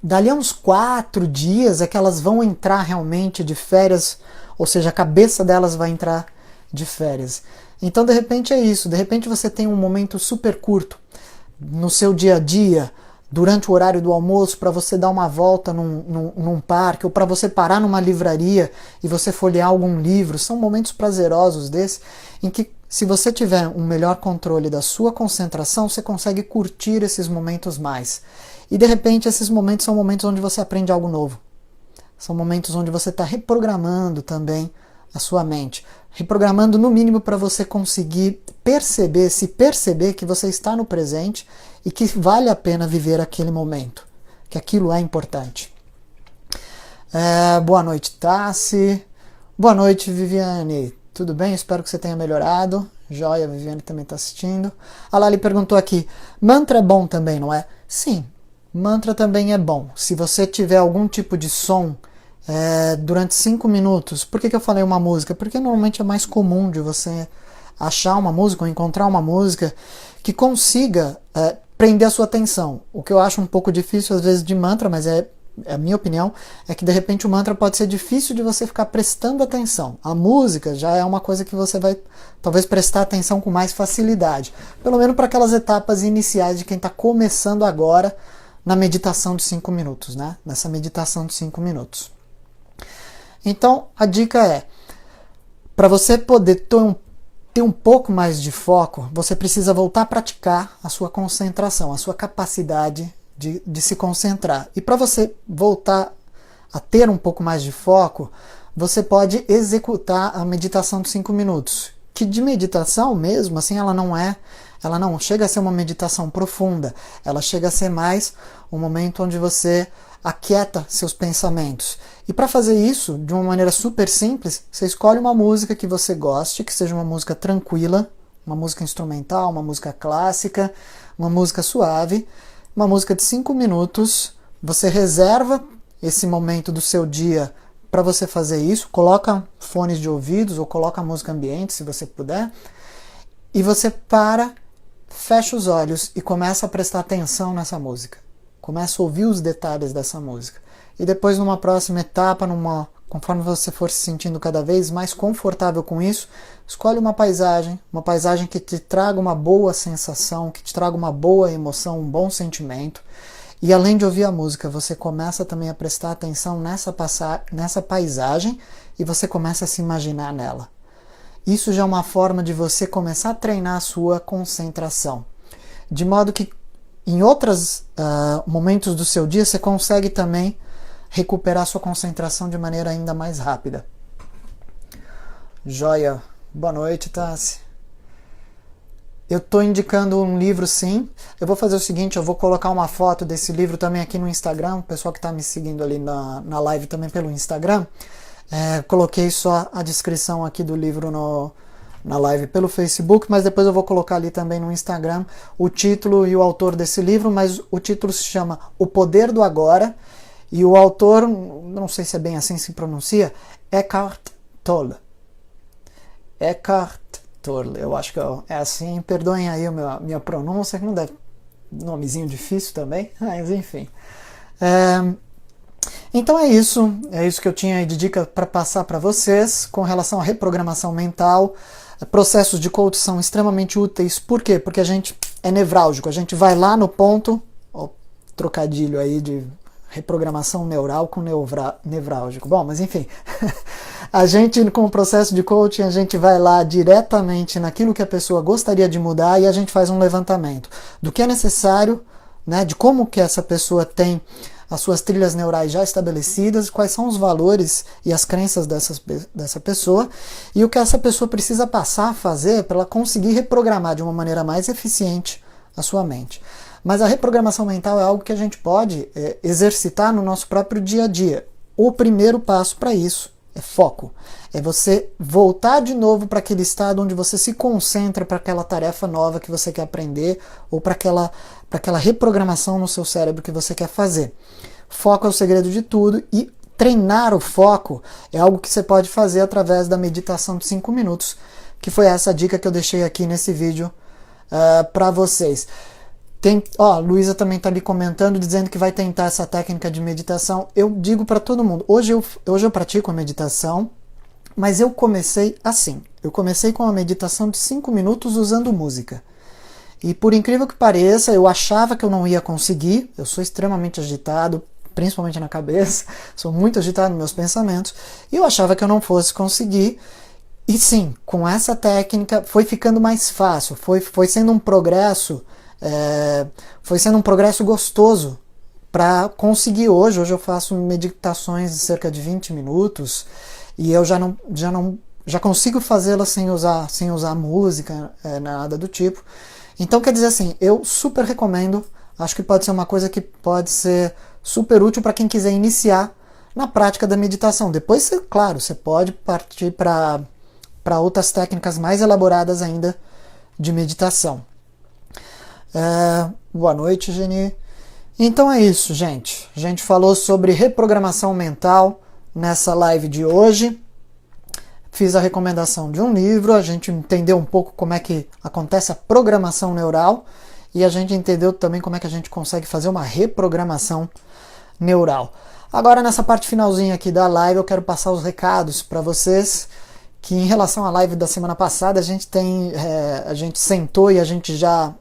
dali a uns 4 dias é que elas vão entrar realmente de férias, ou seja, a cabeça delas vai entrar de férias. Então, de repente é isso, de repente você tem um momento super curto no seu dia a dia, durante o horário do almoço, para você dar uma volta num parque, ou para você parar numa livraria e você folhear algum livro. São momentos prazerosos desses, em que se você tiver um melhor controle da sua concentração, você consegue curtir esses momentos mais. E de repente esses momentos são momentos onde você aprende algo novo. São momentos onde você está reprogramando também a sua mente. Reprogramando no mínimo para você conseguir se perceber que você está no presente e que vale a pena viver aquele momento. Que aquilo é importante. Boa noite, Tassi. Boa noite, Viviane. Tudo bem? Espero que você tenha melhorado. Joia, a Viviane também está assistindo. A Lali perguntou aqui, mantra é bom também, não é? Sim, mantra também é bom. Se você tiver algum tipo de som durante 5 minutos, por que eu falei uma música? Porque normalmente é mais comum de você achar uma música ou encontrar uma música que consiga prender a sua atenção. O que eu acho um pouco difícil às vezes de mantra, mas a minha opinião, é que de repente o mantra pode ser difícil de você ficar prestando atenção. A música já é uma coisa que você vai talvez prestar atenção com mais facilidade. Pelo menos para aquelas etapas iniciais de quem está começando agora na meditação de 5 minutos, né? Nessa meditação de 5 minutos. Então, a dica é, para você poder ter um pouco mais de foco, você precisa voltar a praticar a sua concentração, a sua capacidade de se concentrar. E para você voltar a ter um pouco mais de foco, você pode executar a meditação de 5 minutos. Que de meditação mesmo, assim, ela não chega a ser uma meditação profunda, ela chega a ser mais um momento onde você aquieta seus pensamentos. E para fazer isso, de uma maneira super simples, você escolhe uma música que você goste, que seja uma música tranquila, uma música instrumental, uma música clássica, uma música suave, uma música de 5 minutos, você reserva esse momento do seu dia para você fazer isso, coloca fones de ouvidos ou coloca música ambiente, se você puder, e você fecha os olhos e começa a prestar atenção nessa música. Começa a ouvir os detalhes dessa música. E depois, numa próxima etapa, conforme você for se sentindo cada vez mais confortável com isso, escolhe uma paisagem que te traga uma boa sensação, que te traga uma boa emoção, um bom sentimento. E além de ouvir a música, você começa também a prestar atenção nessa paisagem e você começa a se imaginar nela. Isso já é uma forma de você começar a treinar a sua concentração. De modo que em outros momentos do seu dia você consegue também recuperar sua concentração de maneira ainda mais rápida. Joia. Boa noite, Tassi. Eu estou indicando um livro, sim. Eu vou fazer o seguinte, eu vou colocar uma foto desse livro também aqui no Instagram. O pessoal que está me seguindo ali na live também pelo Instagram. Coloquei só a descrição aqui do livro na live pelo Facebook, mas depois eu vou colocar ali também no Instagram o título e o autor desse livro, mas o título se chama O Poder do Agora, e o autor, não sei se é bem assim se pronuncia, Eckhart Tolle. Eckhart Tolle, eu acho que é assim, perdoem aí a minha pronúncia, que não deve, nomezinho difícil também, mas enfim. Então é isso que eu tinha aí de dica para passar para vocês com relação à reprogramação mental. Processos de coaching são extremamente úteis. Por quê? Porque a gente é nevrálgico, a gente vai lá no ponto, ó, trocadilho aí de reprogramação neural com nevrálgico. Bom, mas enfim, a gente com o processo de coaching, a gente vai lá diretamente naquilo que a pessoa gostaria de mudar e a gente faz um levantamento do que é necessário né, de como que essa pessoa tem as suas trilhas neurais já estabelecidas, quais são os valores e as crenças dessa pessoa, e o que essa pessoa precisa passar a fazer para ela conseguir reprogramar de uma maneira mais eficiente a sua mente. Mas a reprogramação mental é algo que a gente pode exercitar no nosso próprio dia a dia. O primeiro passo para isso é foco. É você voltar de novo para aquele estado onde você se concentra para aquela tarefa nova que você quer aprender ou para aquela reprogramação no seu cérebro que você quer fazer. Foco é o segredo de tudo e treinar o foco é algo que você pode fazer através da meditação de 5 minutos, que foi essa dica que eu deixei aqui nesse vídeo para vocês. A Luísa também está ali comentando, dizendo que vai tentar essa técnica de meditação. Eu digo para todo mundo, hoje eu pratico a meditação, mas eu comecei assim. Eu comecei com a meditação de 5 minutos usando música. E por incrível que pareça, eu achava que eu não ia conseguir. Eu sou extremamente agitado, principalmente na cabeça. Sou muito agitado nos meus pensamentos. E eu achava que eu não fosse conseguir. E sim, com essa técnica foi ficando mais fácil. Foi sendo um progresso. Foi sendo um progresso gostoso para conseguir hoje. Hoje eu faço meditações de cerca de 20 minutos e eu já consigo fazê-las sem usar música, nada do tipo. Então, quer dizer assim, eu super recomendo. Acho que pode ser uma coisa que pode ser super útil para quem quiser iniciar na prática da meditação. Depois, claro, você pode partir para outras técnicas mais elaboradas ainda de meditação. Boa noite, Geni. Então é isso, gente. A gente falou sobre reprogramação mental nessa live de hoje. Fiz a recomendação de um livro, a gente entendeu um pouco como é que acontece a programação neural e a gente entendeu também como é que a gente consegue fazer uma reprogramação neural. Agora, nessa parte finalzinha aqui da live, eu quero passar os recados para vocês, que em relação à live da semana passada, a gente sentou e a gente já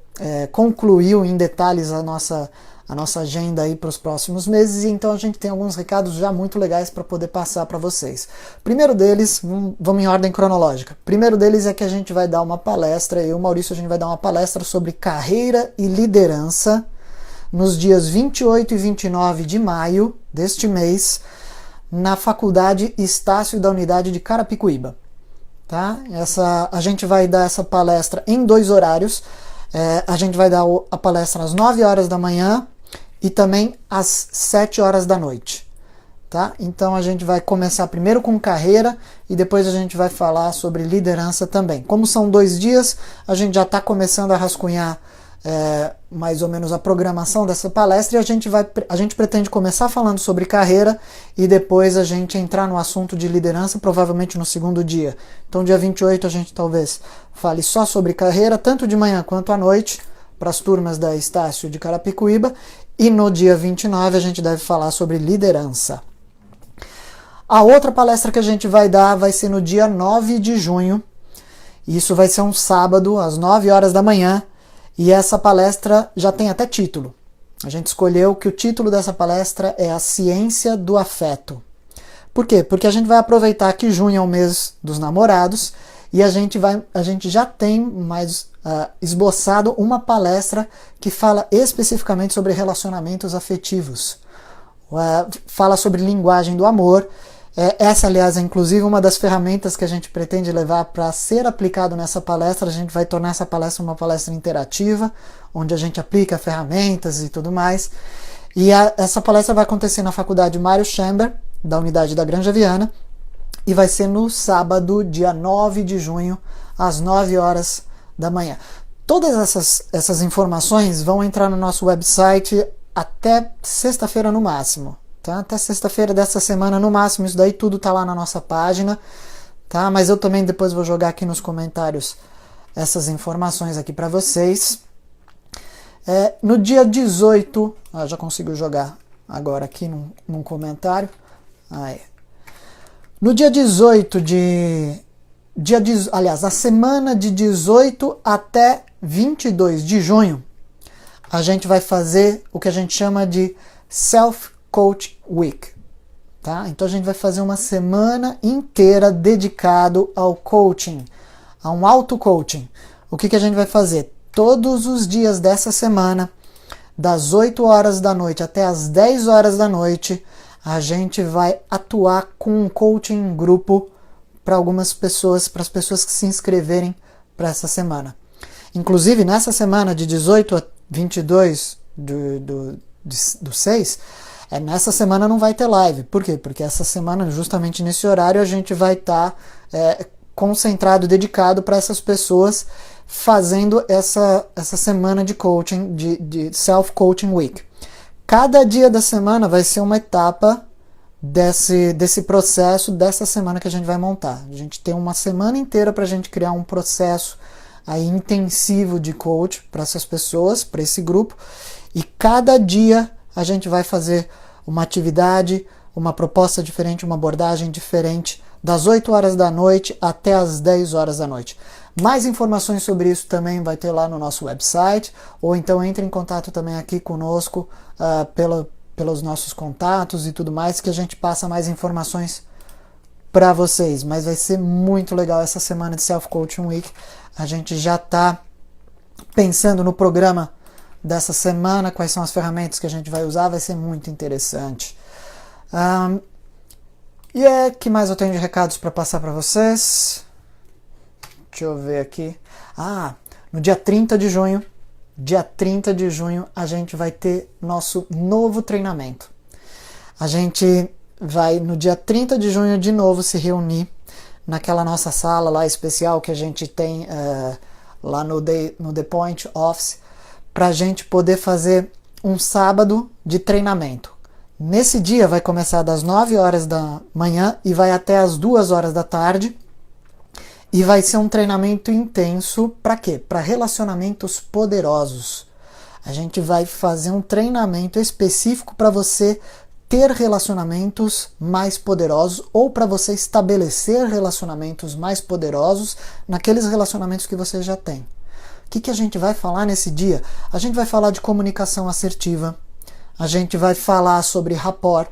concluiu em detalhes a nossa agenda aí para os próximos meses, e então a gente tem alguns recados já muito legais para poder passar para vocês. Primeiro deles, vamos em ordem cronológica. Primeiro deles é que a gente vai dar uma palestra, eu e o Maurício, a gente vai dar uma palestra sobre carreira e liderança nos dias 28 e 29 de maio deste mês, na Faculdade Estácio da Unidade de Carapicuíba. Tá? A gente vai dar essa palestra em 2 horários. A gente vai dar a palestra às 9 horas da manhã e também às 7 horas da noite. Tá? Então a gente vai começar primeiro com carreira e depois a gente vai falar sobre liderança também. Como são 2 dias, a gente já está começando a rascunhar mais ou menos a programação dessa palestra, e a gente pretende começar falando sobre carreira e depois a gente entrar no assunto de liderança, provavelmente no segundo dia. Então dia 28 a gente talvez fale só sobre carreira, tanto de manhã quanto à noite, para as turmas da Estácio de Carapicuíba, e no dia 29 a gente deve falar sobre liderança. A outra palestra que a gente vai dar vai ser no dia 9 de junho, isso vai ser um sábado, às 9 horas da manhã, e essa palestra já tem até título. A gente escolheu que o título dessa palestra é A Ciência do Afeto. Por quê? Porque a gente vai aproveitar que junho é o mês dos namorados e a gente já tem mais esboçado uma palestra que fala especificamente sobre relacionamentos afetivos. Fala sobre linguagem do amor. Essa, aliás, é inclusive uma das ferramentas que a gente pretende levar para ser aplicado nessa palestra. A gente vai tornar essa palestra uma palestra interativa, onde a gente aplica ferramentas e tudo mais. E essa palestra vai acontecer na Faculdade Mário Chamber, da Unidade da Granja Viana, e vai ser no sábado, dia 9 de junho, às 9 horas da manhã. Todas essas informações vão entrar no nosso website até sexta-feira no máximo. Tá? Até sexta-feira dessa semana no máximo, isso daí tudo tá lá na nossa página, tá? Mas eu também depois vou jogar aqui nos comentários essas informações aqui para vocês. No dia 18, já consigo jogar agora aqui num comentário. No dia 18 aliás, a semana de 18 até 22 de junho, a gente vai fazer o que a gente chama de Self-Coach Week. Tá? Então a gente vai fazer uma semana inteira dedicado ao coaching, a um auto-coaching. O que a gente vai fazer? Todos os dias dessa semana das 8 horas da noite até as 10 horas da noite, a gente vai atuar com um coaching em grupo para algumas pessoas, para as pessoas que se inscreverem para essa semana. Inclusive, nessa semana de 18 a 22 do 6, nessa semana não vai ter live. Por quê? Porque essa semana, justamente nesse horário, a gente vai estar concentrado, dedicado para essas pessoas fazendo essa semana de coaching, de Self-Coaching Week. Cada dia da semana vai ser uma etapa desse processo, dessa semana que a gente vai montar. A gente tem uma semana inteira para a gente criar um processo aí intensivo de coach para essas pessoas, para esse grupo, e cada dia a gente vai fazer uma atividade, uma proposta diferente, uma abordagem diferente, das 8 horas da noite até as 10 horas da noite. Mais informações sobre isso também vai ter lá no nosso website, ou então entre em contato também aqui conosco pelos nossos contatos e tudo mais, que a gente passa mais informações para vocês. Mas vai ser muito legal essa semana de Self-Coaching Week. A gente já está pensando no programa dessa semana, quais são as ferramentas que a gente vai usar, vai ser muito interessante. Que mais eu tenho de recados para passar para vocês? Deixa eu ver aqui. No dia 30 de junho, a gente vai ter nosso novo treinamento. A gente vai, no dia 30 de junho, de novo se reunir naquela nossa sala lá especial que a gente tem lá no The Point Office, para a gente poder fazer um sábado de treinamento. Nesse dia vai começar das 9 horas da manhã e vai até as 2 horas da tarde. E vai ser um treinamento intenso para quê? Para relacionamentos poderosos. A gente vai fazer um treinamento específico para você ter relacionamentos mais poderosos ou para você estabelecer relacionamentos mais poderosos naqueles relacionamentos que você já tem. O que a gente vai falar nesse dia? A gente vai falar de comunicação assertiva, a gente vai falar sobre rapport,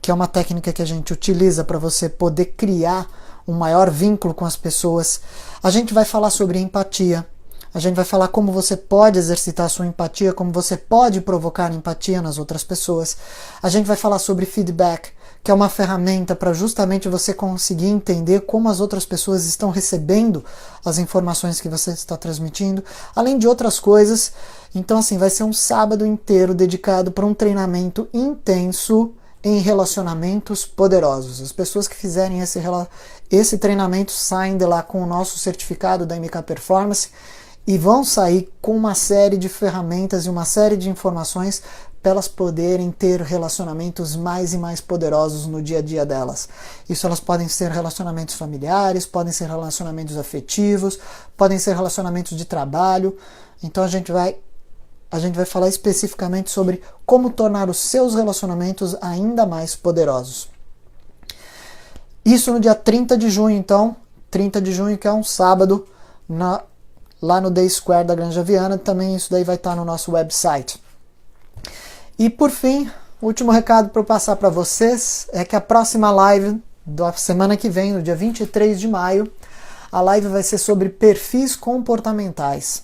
que é uma técnica que a gente utiliza para você poder criar um maior vínculo com as pessoas. A gente vai falar sobre empatia, a gente vai falar como você pode exercitar a sua empatia, como você pode provocar empatia nas outras pessoas. A gente vai falar sobre feedback, que é uma ferramenta para justamente você conseguir entender como as outras pessoas estão recebendo as informações que você está transmitindo, além de outras coisas. Então, assim, vai ser um sábado inteiro dedicado para um treinamento intenso em relacionamentos poderosos. As pessoas que fizerem esse treinamento saem de lá com o nosso certificado da MK Performance e vão sair com uma série de ferramentas e uma série de informações para elas poderem ter relacionamentos mais e mais poderosos no dia a dia delas. Isso elas podem ser relacionamentos familiares, podem ser relacionamentos afetivos, podem ser relacionamentos de trabalho. Então a gente vai falar especificamente sobre como tornar os seus relacionamentos ainda mais poderosos. Isso no dia 30 de junho, então. 30 de junho, que é um sábado, lá no Day Square da Granja Viana. Também isso daí vai estar no nosso website. E por fim, o último recado para eu passar para vocês é que a próxima live da semana que vem, no dia 23 de maio, a live vai ser sobre perfis comportamentais.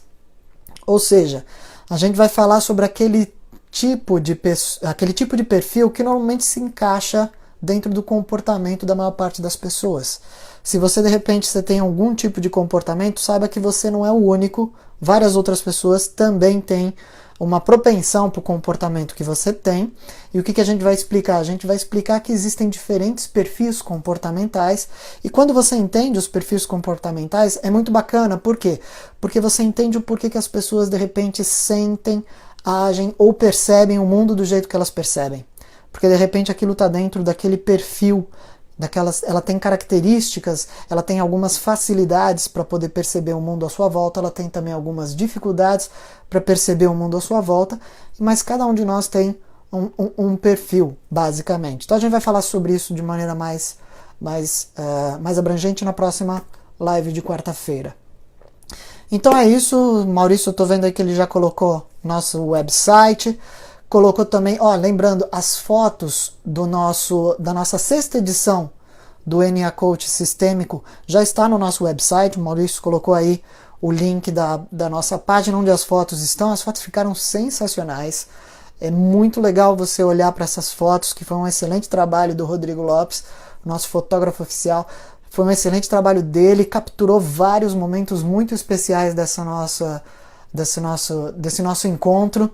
Ou seja, a gente vai falar sobre aquele tipo de perfil que normalmente se encaixa dentro do comportamento da maior parte das pessoas. Se você de repente tem algum tipo de comportamento, saiba que você não é o único. Várias outras pessoas também têm uma propensão para o comportamento que você tem. E o que a gente vai explicar? A gente vai explicar que existem diferentes perfis comportamentais, e quando você entende os perfis comportamentais é muito bacana. Por quê? Porque você entende o porquê que as pessoas de repente sentem, agem ou percebem o mundo do jeito que elas percebem. Porque de repente aquilo está dentro daquele perfil, ela tem características, ela tem algumas facilidades para poder perceber o mundo à sua volta, ela tem também algumas dificuldades para perceber o mundo à sua volta, mas cada um de nós tem um perfil, basicamente. Então a gente vai falar sobre isso de maneira mais abrangente na próxima live de quarta-feira. Então é isso, Maurício, eu estou vendo aí que ele já colocou nosso website, colocou também, lembrando, as fotos da nossa 6ª edição do NA Coach Sistêmico já está no nosso website. O Maurício colocou aí o link da nossa página onde as fotos estão. As fotos ficaram sensacionais. É muito legal você olhar para essas fotos, que foi um excelente trabalho do Rodrigo Lopes, nosso fotógrafo oficial. Foi um excelente trabalho dele, capturou vários momentos muito especiais desse nosso encontro.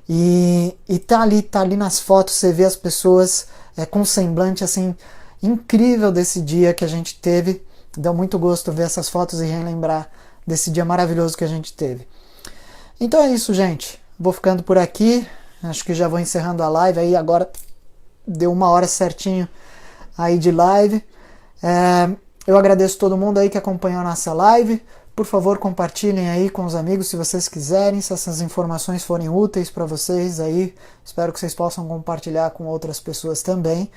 E tá ali nas fotos, você vê as pessoas com um semblante assim incrível desse dia que a gente teve. Deu muito gosto ver essas fotos e relembrar desse dia maravilhoso que a gente teve. Então é isso, gente. Vou ficando por aqui. Acho que já vou encerrando a live aí. Agora deu 1 hora certinho aí de live. Eu agradeço todo mundo aí que acompanhou a nossa live. Por favor, compartilhem aí com os amigos se vocês quiserem, se essas informações forem úteis para vocês aí. Espero que vocês possam compartilhar com outras pessoas também.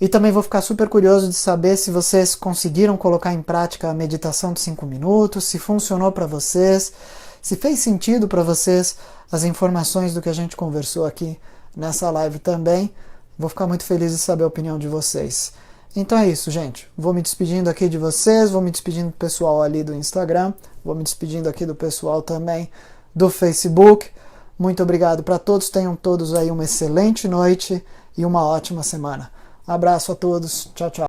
E também vou ficar super curioso de saber se vocês conseguiram colocar em prática a meditação de 5 minutos, se funcionou para vocês, se fez sentido para vocês as informações do que a gente conversou aqui nessa live também. Vou ficar muito feliz de saber a opinião de vocês. Então é isso, gente. Vou me despedindo aqui de vocês, vou me despedindo do pessoal ali do Instagram, vou me despedindo aqui do pessoal também do Facebook. Muito obrigado para todos, tenham todos aí uma excelente noite e uma ótima semana. Abraço a todos, tchau, tchau.